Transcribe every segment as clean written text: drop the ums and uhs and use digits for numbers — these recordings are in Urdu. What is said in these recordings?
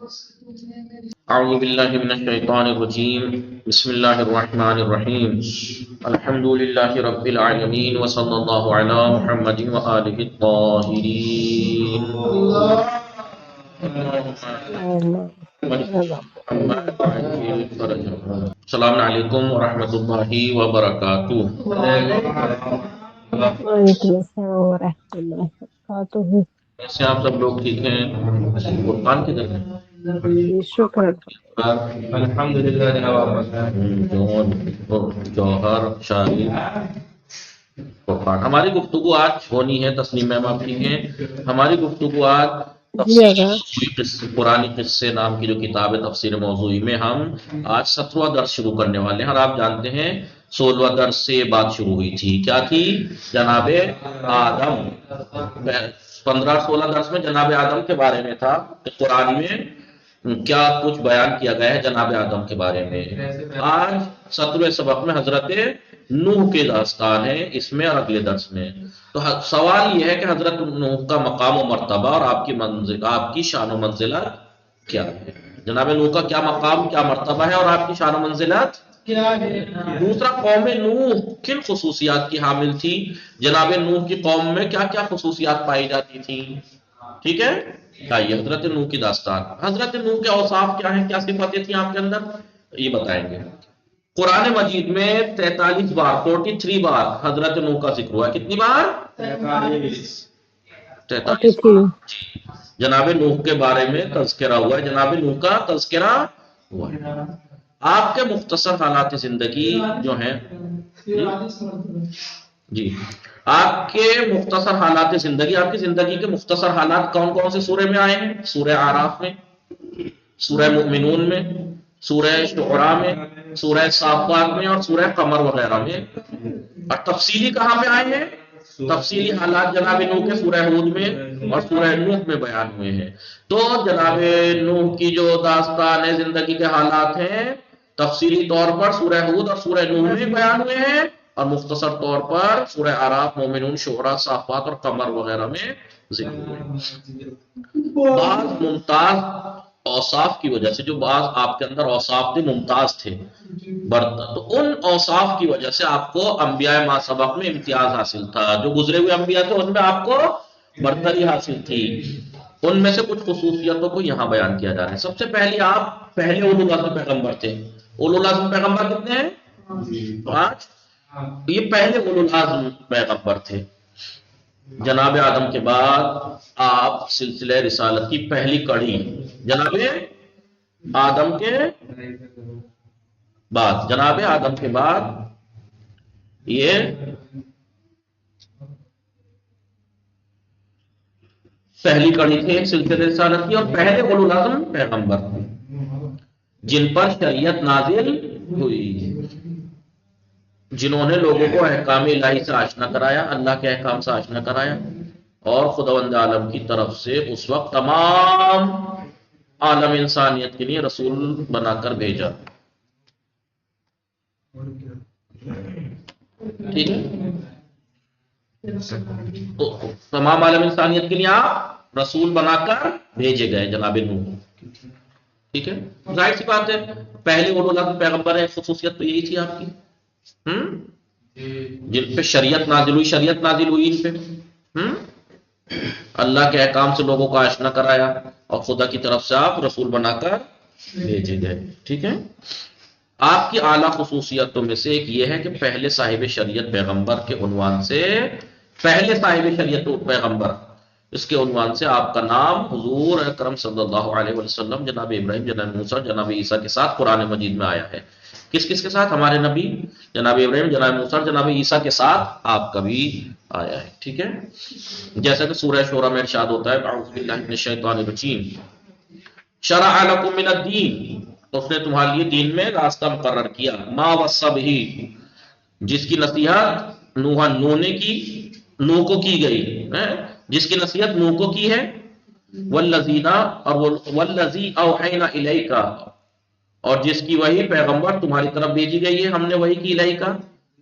اعوذ باللہ من الشیطان الرجیم بسم اللہ الرحمن الرحیم الحمد للہ رب العالمین وصلی اللہ علی محمد وآلہ الطاہرین السلام علیکم ورحمۃ اللہ وبرکاتہ۔ وعلیکم السلام ورحمۃ اللہ وبرکاتہ۔ کیسے آپ سب لوگ ٹھیک ہیں؟ قرآن کدھر ہے؟ شکر۔ الحمدللہ جناب جوہر شاہی قرآن۔ ہماری گفتگو آج ہونی ہے، تسنیم میم آپ ٹھیک ہیں؟ ہماری گفتگو آج قرآن قصے نام کی جو کتاب ہے تفسیر موضوعی میں ہم آج 17واں درس شروع کرنے والے ہیں، اور آپ جانتے ہیں 16واں درس سے یہ بات شروع ہوئی تھی۔ کیا تھی؟ جناب آدم۔ 15-16 درس میں جناب آدم کے بارے میں تھا کہ قرآن میں کیا کچھ بیان کیا گیا ہے جناب آدم کے بارے میں۔ آج 17ویں سبق میں حضرت نوح کے داستان ہے، اس میں اور اگلے درس میں۔ تو سوال یہ ہے کہ حضرت نوح کا مقام و مرتبہ اور آپ کی شان و منزلت کیا ہے؟ جناب نوح کا کیا مقام، کیا مرتبہ ہے اور آپ کی شان و منزلت کیا ہے؟ دوسرا، قوم نوح کن خصوصیات کی حامل تھی؟ جناب نوح کی قوم میں کیا کیا خصوصیات پائی جاتی تھی؟ ٹھیک ہے، آئیے حضرت نوح کی داستان۔ حضرت نوح کے اوصاف کیا ہیں، کیا صفاتیں تھیں آپ کے اندر، یہ بتائیں گے۔ قرآن مجید میں 43 بار 43 بار حضرت نوح کا ذکر ہوا ہے۔ کتنی بار؟ 43 بار جناب نوح کے بارے میں تذکرہ ہوا ہے، جناب نوح کا تذکرہ ہوا ہے۔ آپ کے مختصر حالات زندگی جو ہیں جی، آپ کے مختصر حالات زندگی، آپ کی زندگی کے مختصر حالات کون کون سے سورہ میں آئے ہیں؟ سورہ اعراف میں، سورہ مؤمنون میں، سورہ شعراء میں، سورہ صافات میں اور سورہ قمر وغیرہ میں۔ اور تفصیلی کہاں پہ آئے ہیں؟ تفصیلی حالات جناب نوح کے سورہ ہود میں اور سورہ نوح میں بیان ہوئے ہیں۔ تو جناب نوح کی جو داستان ہے، زندگی کے حالات ہیں، تفصیلی طور پر سورہ ہود اور سورہ نوح میں بیان ہوئے ہیں، اور مختصر طور پر سورہ اعراف، مومنون، شعراء، صافات اور قمر وغیرہ میں ذکر ہوئے۔ بعض ممتاز اوصاف کی وجہ سے، جو بعض آپ کے اندر اوصاف تھے ممتاز تھے، تو ان اوصاف کی وجہ سے آپ کو انبیاء ما سبق میں امتیاز حاصل تھا۔ جو گزرے ہوئے انبیاء تھے ان میں آپ کو برتری حاصل تھی۔ ان میں سے کچھ خصوصیتوں کو یہاں بیان کیا جا رہا ہے۔ سب سے پہلے آپ پہلے اولو العزم پیغمبر تھے۔ اولو العزم پیغمبر کتنے ہیں؟ 5۔ یہ پہلے اولو العزم پیغمبر تھے۔ جناب آدم کے بعد آپ سلسلہ رسالت کی پہلی کڑی، جناب آدم کے بعد، جناب آدم کے بعد یہ پہلی کڑی تھی سلسلہ رسالت کی، اور پہلے اولو العزم پیغمبر تھے جن پر شریعت نازل ہوئی، جنہوں نے لوگوں کو احکام الہی سے آشنا کرایا، اللہ کے احکام سے آشنا کرایا، اور خداوند عالم کی طرف سے اس وقت تمام عالم انسانیت کے لیے رسول بنا کر بھیجا۔ ٹھیک ہے، تو تمام عالم انسانیت کے لیے آپ رسول بنا کر بھیجے گئے جناب نوح۔ ٹھیک ہے، ظاہر سی بات ہے پہلے اولو العزم پیغمبر ہے، خصوصیت تو یہی تھی آپ کی، جن پہ شریعت نازل ہوئی، شریعت نازل ہوئی ان پہ، اللہ کے احکام سے لوگوں کو آشنا کرایا، اور خدا کی طرف سے آپ رسول بنا کر بھیجے گئے۔ ٹھیک ہے، آپ کی اعلیٰ خصوصیتوں میں سے ایک یہ ہے کہ پہلے صاحب شریعت پیغمبر کے عنوان سے، پہلے صاحب شریعت پیغمبر، اس کے عنوان سے آپ کا نام حضور اکرم صلی اللہ علیہ وسلم، جناب ابراہیم، جناب موسیٰ، جناب عیسیٰ کے ساتھ قرآن مجید میں آیا ہے۔ کس کس کے ساتھ؟ ہمارے نبی جناب ابراہیم، جناب موسیٰ، جناب عیسیٰ کے ساتھ آپ کا بھی آیا ہے۔ ٹھیک ہے، جیسا کہ سورہ شعراء میں ارشاد ہوتا ہے، اعوذ باللہ من الشیطان الرجیم، شرع لکم من الدین، اس نے تمہارے لیے دین میں راستہ مقرر کیا، ما وصی بہ، جس کی نصیحت نوح نے کی، نوح کو کی گئی، جس کی نصیحت نوح کو کی ہے، والذین، اور والذی اوحینا الیک، اور جس کی وحی پیغمبر تمہاری طرف بھیجی گئی ہے، ہم نے وحی کی الیک،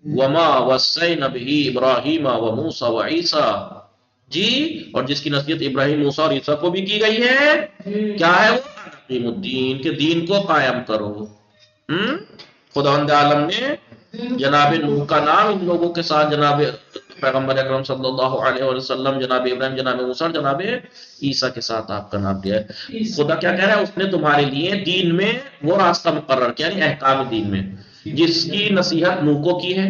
وما وصینا بہ ابراہیم وموسیٰ وعیسیٰ، جی، اور جس کی نصیحت ابراہیم، موسیٰ اور عیسیٰ کو بھی کی گئی ہے، کیا ہے وہ؟ اقیموا الدین کہ دین کو قائم کرو. خداوند عالم نے جناب نوح کا نام ان لوگوں کے ساتھ جناب پیغمبر اکرم صلی اللہ علیہ وسلم، جناب ابراہیم، جناب موسیٰ، جناب عیسیٰ کے ساتھ آپ کا نام دیا ہے. خدا کیا کہہ رہا ہے؟ اس نے تمہارے لیے دین میں وہ راستہ مقرر کیا، یعنی احکام دین میں، جس کی نصیحت نوح کو کی ہے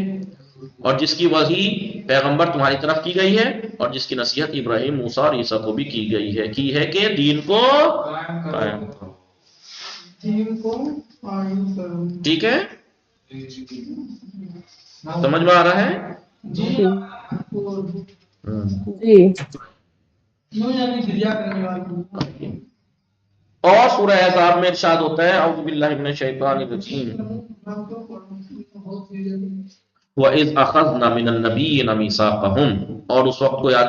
اور جس کی وحی پیغمبر تمہاری طرف کی گئی ہے اور جس کی نصیحت ابراہیم، موسیٰ اور عیسیٰ کو بھی کی گئی ہے کہ دین کو قائم کرو. ٹھیک ہے، سمجھ میں آ رہا ہے؟ جی جی. اور سورہ احزاب میں ارشاد ہوتا ہے اعوذ باللہ من الشیطان الرجیم وَإِذْ أَخَذْنَا مِنَ النَّبِيِّينَ مِيثَاقَهُمْ، اور اس وقت کو یاد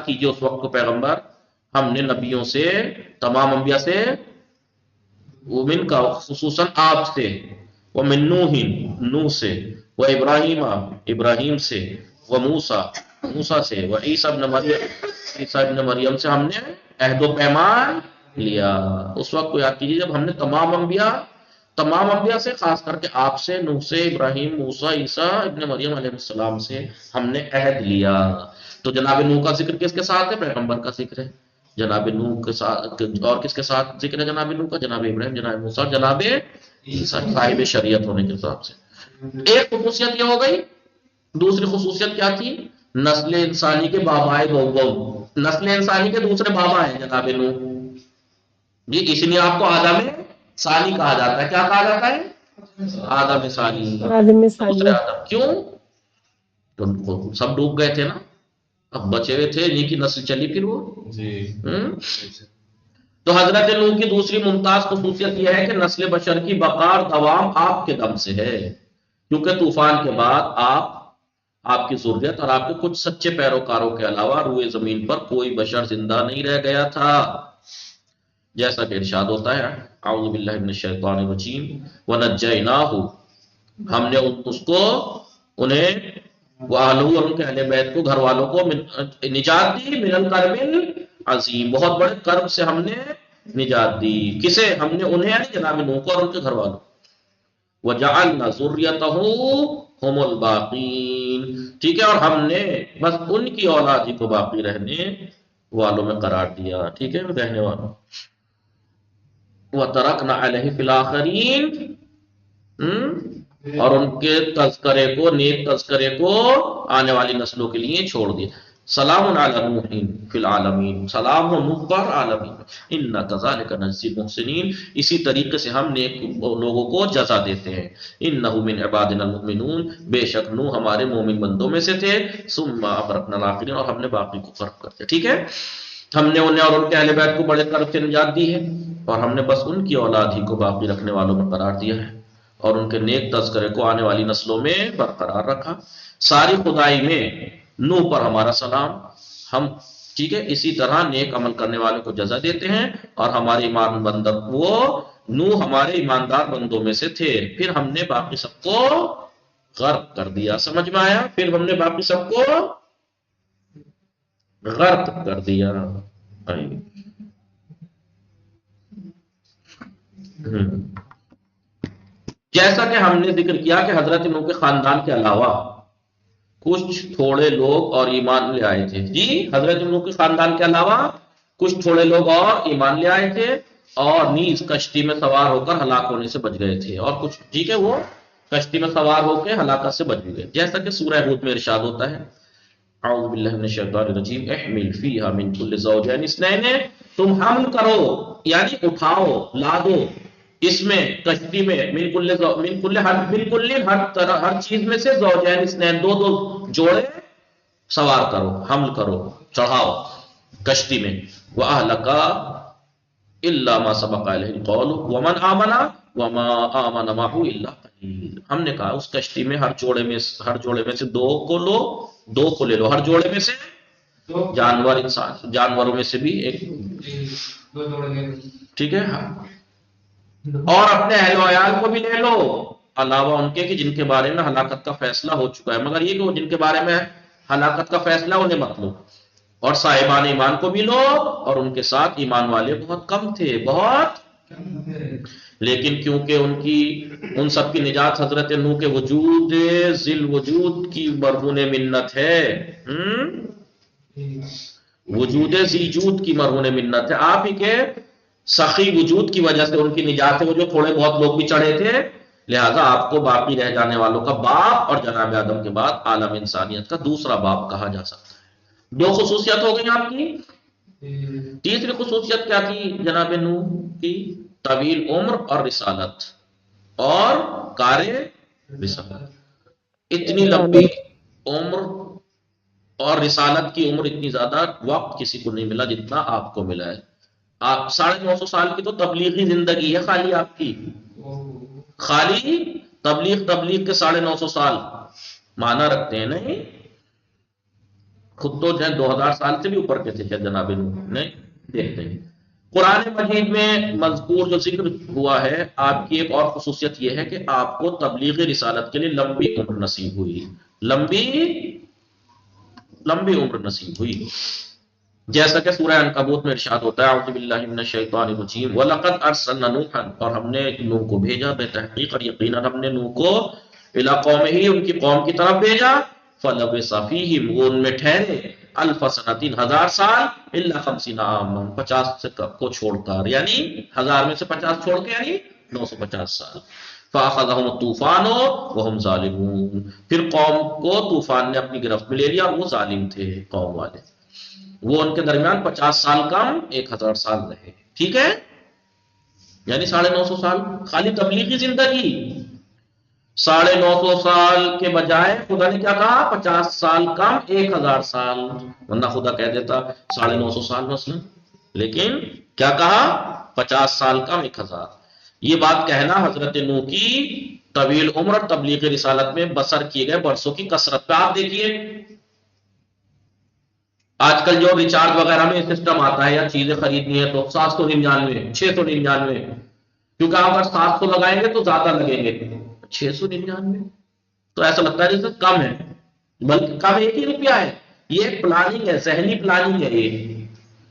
کیجئے، اس وقت کو پیغمبر ہم نے نبیوں سے، تمام انبیاء سے، ومن کا خصوصاً آپ سے، ومن نوح سے، ابراہیم سے، موسیٰ سے، عیسیٰ ابن مریم سے ہم نے عہد و پیمان لیا. اس وقت کو یاد کیجیے جب ہم نے تمام انبیاء سے، خاص کر کے آپ سے، نوح سے، ابراہیم، موسیٰ، عیسیٰ ابن مریم علیہ السلام سے ہم نے عہد لیا. تو جناب نوح کا ذکر کس کے ساتھ ہے؟ پیغمبر کا ذکر ہے. جناب نوح کے ساتھ اور کس کے ساتھ ذکر ہے جناب نوح کا؟ جناب ابراہیم، جناب موسیٰ، جناب عیسیٰ، صاحب شریعت ہونے کے حساب سے. ایک خصوصیت یہ ہو گئی. دوسری خصوصیت کیا تھی؟ نسل انسانی کے بابائے دوم، نسل انسانی کے دوسرے بابا ہیں جناب نوح جی. اس لیے آپ کو آدم ثانی کہا جاتا ہے. کیا کہا جاتا ہے؟ آدم ثانی، دوسرے آدم. کیوں؟ تو سب ڈوب گئے تھے نا، اب بچے ہوئے تھے، انہیں کی نسل چلی پھر وہ. تو حضرت نوح کی دوسری ممتاز خصوصیت یہ ہے کہ نسل بشر کی بقا اور دوام آپ کے دم سے ہے، کیونکہ طوفان کے بعد آپ کی ذریت اور آپ کے کچھ سچے پیروکاروں کے علاوہ روئے زمین پر کوئی بشر زندہ نہیں رہ گیا تھا. جیسا کہ ارشاد ہوتا ہے اعوذ باللہ من الشیطان الرجیم وَنَجَّيْنَاهُ، ہم نے اس کو، انہیں، وَأَهْلَهُ، اور ان کے اہل بیت کو، گھر والوں کو، نجات دی، مِنَ الْكَرْبِ الْعَظِيمِ، بہت بڑے کرب سے ہم نے نجات دی. کسے؟ ہم نے انہیں، یعنی جناب نوح کو اور ان کے گھر والوں. وَجَعَلْنَا ذُرِّيَّتَهُ هُمُ الْبَاقِينَ، ٹھیک ہے، اور ہم نے بس ان کی اولاد ہی کو باقی رہنے والوں میں قرار دیا. ٹھیک ہے، رہنے والوں. وَتَرَكْنَا عَلَيْهِ فِي الْآخِرِينَ، اور ان کے تذکرے کو، نیک تذکرے کو آنے والی نسلوں کے لیے چھوڑ دیا. سلام علی نوح فی العالمین، سلام ہو نوح پر عالمین. اِنَّا كَذَلِكَ نَجْزِي الْمُحْسِنِينَ، اسی طریقے سے ہم نیک لوگوں کو جزا دیتے ہیں. اِنَّهُ مِنْ عِبَادِنَا الْمُؤْمِنُونَ، بے شک نوح ہمارے مومن بندوں میں سے تھے. ثُمَّ أَغْرَقْنَا الْآخِرِينَ، اور ہم نے باقی کو غرق کر دیا. ٹھیک ہے، ہم نے انہیں اور ان کے اہل بیت کو بڑے کرب سے نجات دی ہے، اور ہم نے بس ان کی اولاد ہی کو باقی رکھنے والوں میں قرار دیا ہے، اور ان کے نیک تذکرے کو آنے والی نسلوں میں برقرار رکھا. ساری خدائی میں نوح پر ہمارا سلام. ہم، ٹھیک ہے، اسی طرح نیک عمل کرنے والوں کو جزا دیتے ہیں، اور ہمارے ایمان بندر، وہ نوح ہمارے ایماندار بندوں میں سے تھے. پھر ہم نے باقی سب کو غرق کر دیا. سمجھ میں آیا؟ پھر ہم نے باقی سب کو غرق کر دیا. جیسا کہ ہم نے ذکر کیا کہ حضرت نوح کے خاندان کے علاوہ کچھ تھوڑے لوگ اور ایمان لے آئے تھے. جی، حضرت نوح کے خاندان کے علاوہ کچھ تھوڑے لوگ اور ایمان لے آئے تھے، اور نیز کشتی میں سوار ہو کر ہلاک ہونے سے بچ گئے تھے. اور کچھ، ٹھیک ہے، وہ کشتی میں سوار ہو کے ہلاکت سے بچ گئے، جیسا کہ سورہ ہود میں ارشاد ہوتا ہے اعوذ باللہ من الشیطان الرجیم احمل فیہا من کل زوجین اثنین، تم حمل کرو، یعنی اٹھاؤ، لادو اس میں، کشتی میں، ہر چیز میں سے، زوجین اثنین، دو جوڑے سوار کرو، حمل کرو، چڑھاؤ کشتی میں. وَأَهْلَكَ إِلَّا مَا سَبَقَ عَلَيْهِ الْقَوْلُ وَمَنْ آمَنَ وَمَا آمَنَ مَعَهُ إِلَّا قَلِيلٌ. ہم نے کہا اس کشتی میں ہر جوڑے میں سے دو کو لے لو، ہر جوڑے میں سے، جانوروں میں سے بھی ایک، ٹھیک ہے، اور اپنے اہل و عیال کو بھی لے لو، علاوہ ان کے کہ جن کے بارے میں ہلاکت کا فیصلہ ہو چکا ہے، مگر یہ کہ وہ جن کے بارے میں ہلاکت کا فیصلہ انہیں مت لو. اور صاحبان ایمان کو بھی لو، اور ان کے ساتھ ایمان والے بہت کم تھے، بہت لیکن کیونکہ ان سب کی نجات حضرت نوح کے وجود ذل وجود کی مرہون منت ہے، وجود ذی جود کی مرہون منت ہے، آپ ہی کے سخی وجود کی وجہ سے ان کی نجات ہے، وہ جو تھوڑے بہت لوگ بھی چڑھے تھے، لہذا آپ کو باقی رہ جانے والوں کا باپ اور جناب آدم کے بعد عالم انسانیت کا دوسرا باپ کہا جا سکتا ہے۔ دو خصوصیت ہو گئی آپ کی۔ تیسری خصوصیت کیا تھی جناب نوح کی؟ طویل عمر اور رسالت اور کار رسالت۔ اتنی لمبی عمر اور رسالت کی عمر، اتنی زیادہ وقت کسی کو نہیں ملا جتنا آپ کو ملا ہے۔ آپ 950 سال کی تو تبلیغی زندگی ہے خالی آپ کی، خالی تبلیغ کے 950 سال معنی رکھتے ہیں نہیں؟ خود تو 2000 سال سے بھی اوپر کے تھے جناب نوح، نہیں دیکھتے ہیں۔ قرآن مجید میں مذکور جو ذکر ہوا ہے، آپ کی ایک اور خصوصیت یہ ہے کہ آپ کو تبلیغ رسالت کے لیے لمبی عمر نصیب ہوئی، لمبی عمر نصیب ہوئی، جیسا کہ سورہ عنکبوت میں ارشاد ہوتا ہے اعوذ باللہ من الشیطان الرجیم وَلَقَدْ أَرْسَلْنَا نُوحًا، اور ہم نے نوح کو بھیجا، بے تحقیق اور یقیناً ہم نے نوح کو اِلیٰ قَوْمِهِ، ان کی قوم کی طرف بھیجا، فَلَبِثَ فِیہِمْ، وہ ان میں ٹھہرے، الف سنۃ، 1000 سال، الا 50 عاما، 50 کو چھوڑ کر، یعنی 1000 میں سے 50 چھوڑ کے یعنی 950 سال۔ فَأَخَذَهُمُ الطُّوفَانُ وَهُمْ ظَالِمُونَ، پھر قوم کو طوفان نے اپنی گرفت میں لے لیا اور وہ ظالم تھے قوم والے، وہ ان کے درمیان 50 سال کم 1000 سال رہے، ٹھیک ہے، یعنی 950 سال خالی تبلیغی زندگی۔ 950 سال کے بجائے خدا نے کیا کہا؟ 50 سال کم 1000 سال، ورنہ خدا کہہ دیتا 950 سال مثلا، لیکن کیا کہا؟ 50 سال کم 1000۔ یہ بات کہنا حضرت نوح کی طویل عمر اور تبلیغ رسالت میں بسر کیے گئے برسوں کی کثرت پہ آپ دیکھیے، آج کل جو ریچارج وغیرہ میں سسٹم آتا ہے یا چیزیں خریدنی ہے تو 799 699، کیونکہ آپ اگر 700 لگائیں گے تو زیادہ لگیں گے، 699 تو ایسا لگتا ہے جیسے کم ہے، بلکہ کم 1 ہی روپیہ ہے۔ یہ ایک پلاننگ ہے، ذہنی پلاننگ ہے یہ،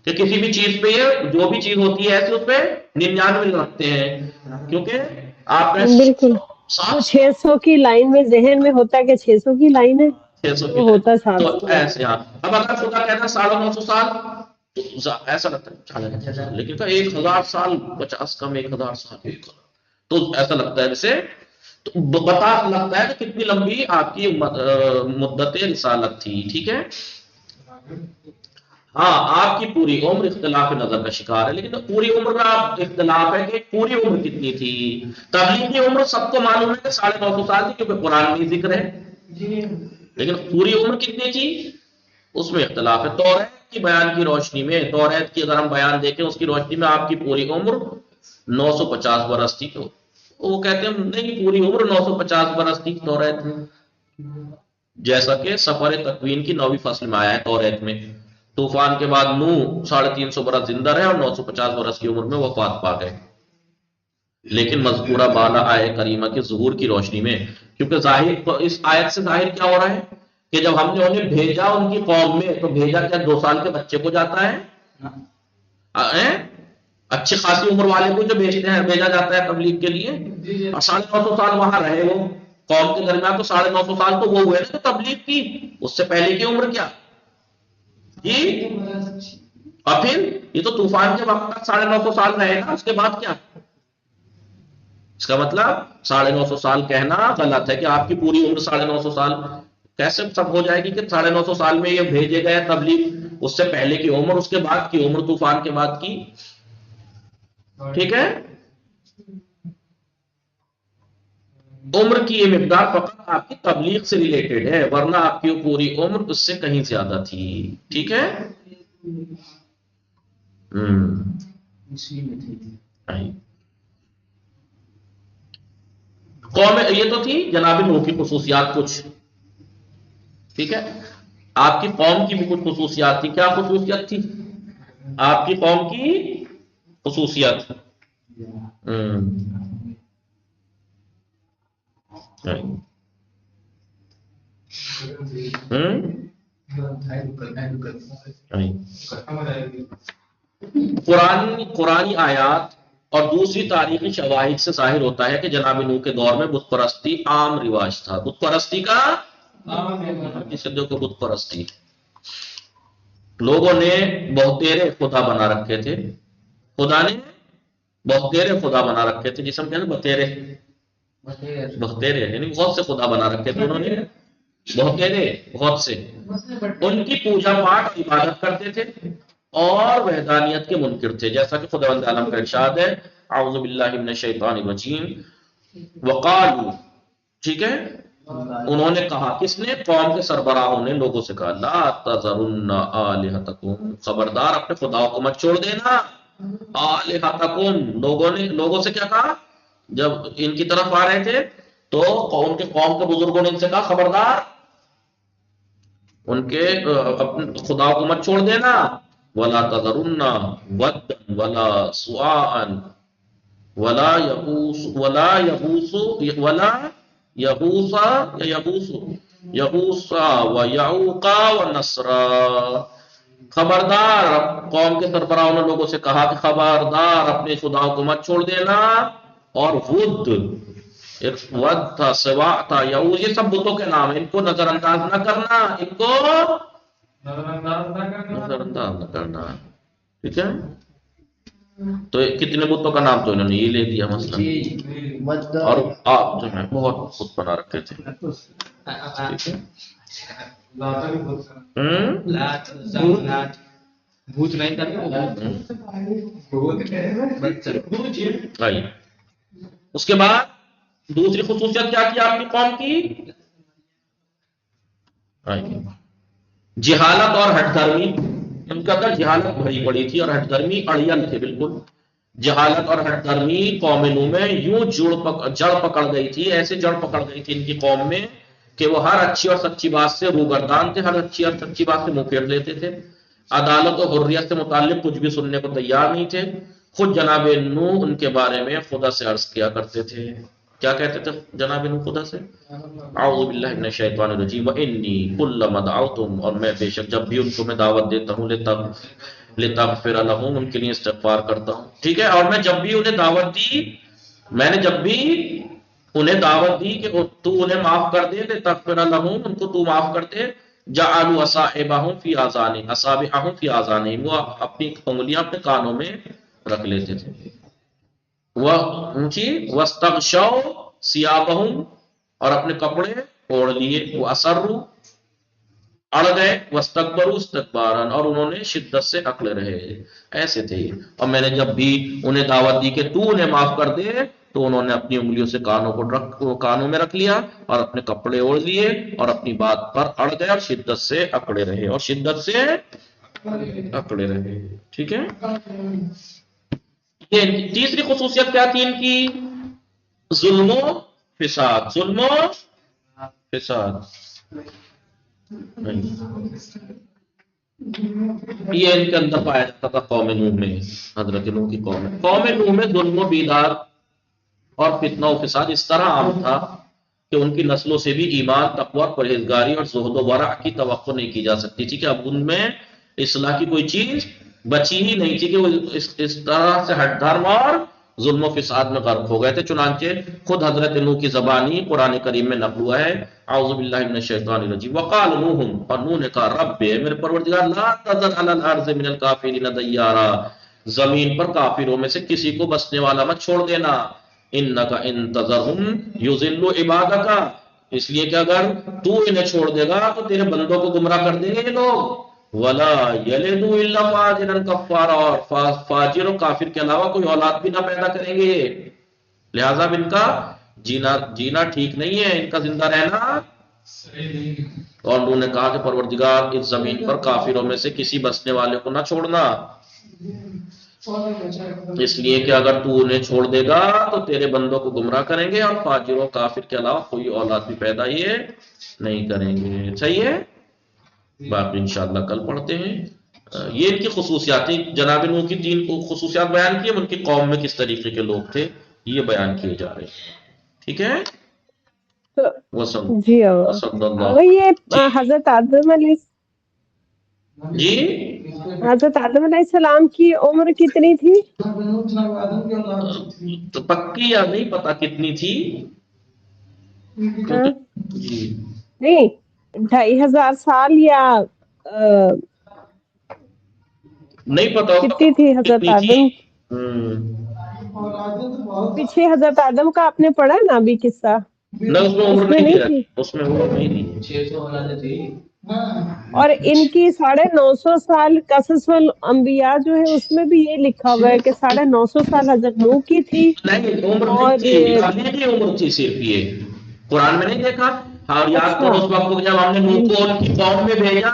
کہ کسی بھی چیز پہ یہ جو بھی چیز ہوتی ہے ایسے اس پہ 99 رکھتے ہیں، کیونکہ آپ نے بالکل وہ 600 کی لائن میں ذہن میں ہوتا ہے کہ 600 کی لائن ہے، 600 وہ ہوتا ہے تو 700۔ ایسے ہاں۔ اب اگر خدا کہتا 950 سال تو ایسا لگتا ہے، لیکن 1000 سال 50 کم 1000 سال تو ایسا لگتا ہے جیسے، تو بتا لگتا ہے کہ کتنی لمبی آپ کی مدت رسالت تھی، ٹھیک ہے۔ ہاں آپ کی پوری عمر اختلاف نظر کا شکار ہے، لیکن پوری عمر میں آپ اختلاف ہے کہ پوری عمر کتنی تھی۔ تبلیغ کی عمر سب کو معلوم ہے کہ 950 سال تھی کیونکہ قرآن میں ذکر ہے، لیکن پوری عمر کتنی تھی اس میں اختلاف ہے۔ توریت کی بیان کی روشنی میں، توریت کی اگر ہم بیان دیکھیں اس کی روشنی میں آپ کی پوری عمر 950 برس تھی، تو وہ کہتے ہیں نہیں پوری عمر 950 برس تھی توریت میں، جیسا کہ سفر تکوین کی 9ویں فصل میں آیا ہے توریت میں۔ طوفان کے بعد نوح 350 برس زندہ رہے اور 950 برس کی عمر میں وفات پا گئے، لیکن مذکورہ بالا آیت کریمہ کے ظہور کی روشنی میں، کیونکہ ظاہر اس آیت سے ظاہر کیا ہو رہا ہے کہ جب ہم نے انہیں بھیجا ان کی قوم میں تو بھیجا کیا 2 سال کے بچے کو جاتا ہے؟ اچھی خاصی عمر والے کو جو بھیجا جاتا ہے تبلیغ کے لیے، اور 950 سال وہاں رہے وہ قوم کے درمیان، تو 950 سال تو وہ ہوئے نا جو تبلیغ کی، اس سے پہلے کی عمر کیا جی؟ اور پھر یہ تو طوفان کے وقت تک 950 سال رہے گا، اس کے بعد کیا؟ اس کا مطلب 950 سال کہنا غلط ہے کہ آپ کی پوری عمر 950 سال کیسے سب ہو جائے گی کہ 950 سال میں یہ بھیجے گئے تبلیغ، اس سے پہلے کی عمر، اس کے بعد کی عمر، طوفان کے بعد کی، ٹھیک ہے۔ عمر کی یہ مقدار فقط آپ کی تبلیغ سے ریلیٹڈ ہے، ورنہ آپ کی پوری عمر اس سے کہیں زیادہ تھی، ٹھیک ہے۔ قوم یہ تو تھی جناب نوح کی خصوصیات کچھ، ٹھیک ہے۔ آپ کی قوم کی بھی کچھ خصوصیات تھی، کیا خصوصیت تھی آپ کی قوم کی خصوصیت؟ قرآنی آیات اور دوسری تاریخی شواہد سے ظاہر ہوتا ہے کہ جناب نوح کے دور میں بت پرستی عام رواج تھا. بت پرستی کا جسے دیکھو بت پرستی، لوگوں نے بہتیرے خدا بنا رکھے تھے. خدا نے بہتیرے خدا بنا رکھے تھے، جسے ہم کہتے ہیں بتیرے، بہتیرے یعنی بہت سے خدا بنا رکھے تھے انہوں نے، بہتیرے بہت سے. ان کی پوجا پاٹ اور عبادت کرتے تھے اور وحدانیت کے منکر تھے، جیسا کہ خداوند عالم کا ارشاد ہے اعوذ باللہ من الشیطان الرجیم وقالوا، ٹھیک ہے، انہوں نے کہا، کس نے؟ قوم کے سربراہوں نے لوگوں سے کہا، لا تذرن آلہتکم، خبردار اپنے خداؤں کو مت چھوڑ دینا. آلہتکم، لوگوں سے کیا کہا؟ جب ان کی طرف آ رہے تھے تو قوم کے بزرگوں نے ان سے کہا خبردار ان کے اپنے خداؤں کو مت چھوڑ دینا. ولا تذرن ودا ولا سواعا ولا یغوث ویعوق ونسرا. خبردار، قوم کے سربراہوں نے لوگوں سے کہا کہ خبردار اپنے خداؤں کو مت چھوڑ دینا. اور ود، ایک ود تھا، سوا تھا، یعوذ، یہ سب بتوں کے نام ہیں، ان کو نظر انداز نہ کرنا، ان کو نظر انداز نہ کرنا. ٹھیک ہے، تو کتنے بتوں کا نام تو انہوں نے یہ لے دیا مثلا، اور آپ جو ہے بہت بت بنا رکھے تھے. ٹھیک ہے، بھوت نہیں آئیے. اس کے بعد دوسری خصوصیت کیا کی آپ کی قوم کی؟ آئیے. جہالت اور ہٹ دھرمی. ان کے اندر جہالت بھری پڑی تھی اور ہٹ دھرمی اڑین تھے بالکل. جہالت اور ہٹ دھرمی قوم نوح میں یوں جڑ پکڑ گئی تھی، ایسے جڑ پکڑ گئی تھی ان کی قوم میں کہ وہ ہر اچھی اور سچی بات سے روگردان تھے، ہر اچھی اور سچی بات سے منہ پھیر لیتے تھے. عدالت و حریت سے متعلق کچھ بھی سننے کو تیار نہیں تھے. خود جناب نوح ان کے بارے میں خدا سے عرض کیا کرتے تھے. کیا کہتے تھے جناب نوح خدا سے؟ اعوذ باللہ من الشیطان الرجیم وانی کلما دعوتم، اور میں بے شک جب بھی ان کو میں دعوت دیتا ہوں لتغفر لہم، ان کے لیے استغفار کرتا ہوں. ٹھیک ہے، اور میں جب بھی انہیں دعوت دی، میں نے جب بھی انہیں دعوت دی کہ تو انہیں معاف کر دے، لتغفر لہم، ان کو تو معاف کر دے، جعلوا اصابعہم فی آذانہم، وہ اپنی انگلیاں اپنے کانوں میں رکھ لیتے تھے. واستغشوا ثیابہم، اور اپنے کپڑے اوڑھ لیے. واسروا، اڑ گئے. واستکبروا استکبارا، اور انہوں نے شدت سے اکڑے رہے. ایسے تھے. اور میں نے جب بھی انہیں دعوت دی کہ تو انہیں معاف کر دے، تو انہوں نے اپنی انگلیوں سے کانوں میں رکھ لیا اور اپنے کپڑے اوڑھ لیے اور اپنی بات پر اڑ گئے اور شدت سے اکڑے رہے، اور شدت سے اکڑے رہے. ٹھیک ہے، یہ تیسری خصوصیت کیا تھی ان کی؟ ظلم و فساد. ظلم و فساد، یہ ان کے اندر پایا جاتا تھا قوم نوح میں. حضرت نوح کی قوم نوح میں ظلم و بیدار اور فتنہ و فساد اس طرح عام تھا کہ ان کی نسلوں سے بھی ایمان، تقوی، پرہیزگاری اور زہد و ورع کی توقع نہیں کی جا سکتی تھی، کہ اب ان میں اصلاح کی کوئی چیز بچی ہی نہیں تھی، کہ وہ اس طرح سے ہٹ دھرم اور ظلم و فساد میں غرق ہو گئے تھے. چنانچہ خود حضرت نوح کی زبانی قرآن کریم میں نقل ہوا ہے اعوذ باللہ من الشیطان الرجیم وقال نوح، اور نوح نے کہا رب میرے پروردگار لا تذر علی الارض من الکافرین دیارا، زمین پر کافروں میں سے کسی کو بسنے والا مت چھوڑ دینا. انک ان تذرہم یضلوا عبادک، اس لیے کہ اگر تو انہیں چھوڑ دے گا تو تیرے بندوں کو گمراہ کر دیں گے یہ لوگ. ولا یلدوا الا فاجرا کفارا، اور فاجر و کافر کے علاوہ کوئی اولاد بھی نہ پیدا کریں گے. لہذا ان کا جینا ٹھیک نہیں ہے، ان کا زندہ رہنا. اور انہوں نے کہا کہ پروردگار اس زمین پر کافروں میں سے کسی بسنے والے کو نہ چھوڑنا، اس لیے کہ اگر تو انہیں چھوڑ دے گا تو تیرے بندوں کو گمراہ کریں گے، اور فاجر و کافر کے علاوہ کوئی اولاد بھی پیدا یہ نہیں کریں گے. صحیح ہے، باقی انشاءاللہ کل پڑھتے ہیں. یہ ان کی خصوصیات، جناب نوح کی 3 خصوصیات بیان کی، ان کی قوم میں کس طریقے کے لوگ تھے یہ بیان کیے جا رہے ہیں. ٹھیک ہے، جی صلی اللہ یہ حضرت آدم علیہ جی حضرت آدم علیہ السلام کی عمر کتنی تھی؟ تو پکی یا نہیں پتا کتنی تھی؟ ہاں جی نہیں 2500 سال یا نہیں پتا کتنی تھی حضرت کتنی تھی؟ آدم؟ ہم، پیچھے حضرت آدم کا آپ نے پڑھا نا ابھی قصہ، نہ اس میں عمر اس میں نہیں نہیں دیا، تھی؟ اس میں عمر نہیں دی۔ 600 اولادیں تھی۔ اور ان کی 950 سال قصص الانبیاء جو ہے اس میں بھی یہ لکھا ہوا ہے کہ 950 سال حضرت نوح کی تھی نہیں عمر نہیں اور تھی، ابھی کی عمر تھی صرف یہ قرآن میں نہیں دیکھا؟ اور یاد اچھا کرو اس وقت کو جب ہم نے نوح کو ان کی قوم میں بھیجا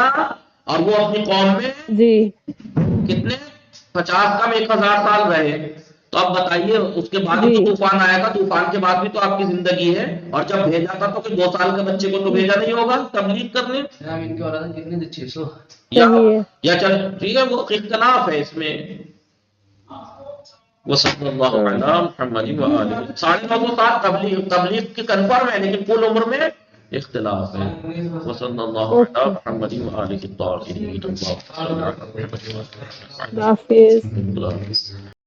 اور وہ اپنی قوم میں جی کتنے 50 کم 1000 سال رہے، تو اب بتائیے اس کے بعد جی تو طوفان آیا تھا، طوفان کے بعد بھی تو آپ کی زندگی ہے، اور جب بھیجا تھا تو کہ 2 سال کے بچے کو تو بھیجا نہیں ہوگا تبلیغ کرنے، جناب ان کی اولادیں کتنی تھی؟ 600۔ صحیح ہے یا چل ٹھیک ہے وہ اختلاف ہے اس میں۔ وصلی اللہ ہاں علی محمد و آلہ 950 سال تبلیغ کی کنفرم ہے، لیکن کل عمر میں اختلاف ہے۔ وصلی اللہ علی اوکے محمد و آلہ الطاہرین۔ اللہ حافظ۔ اللہ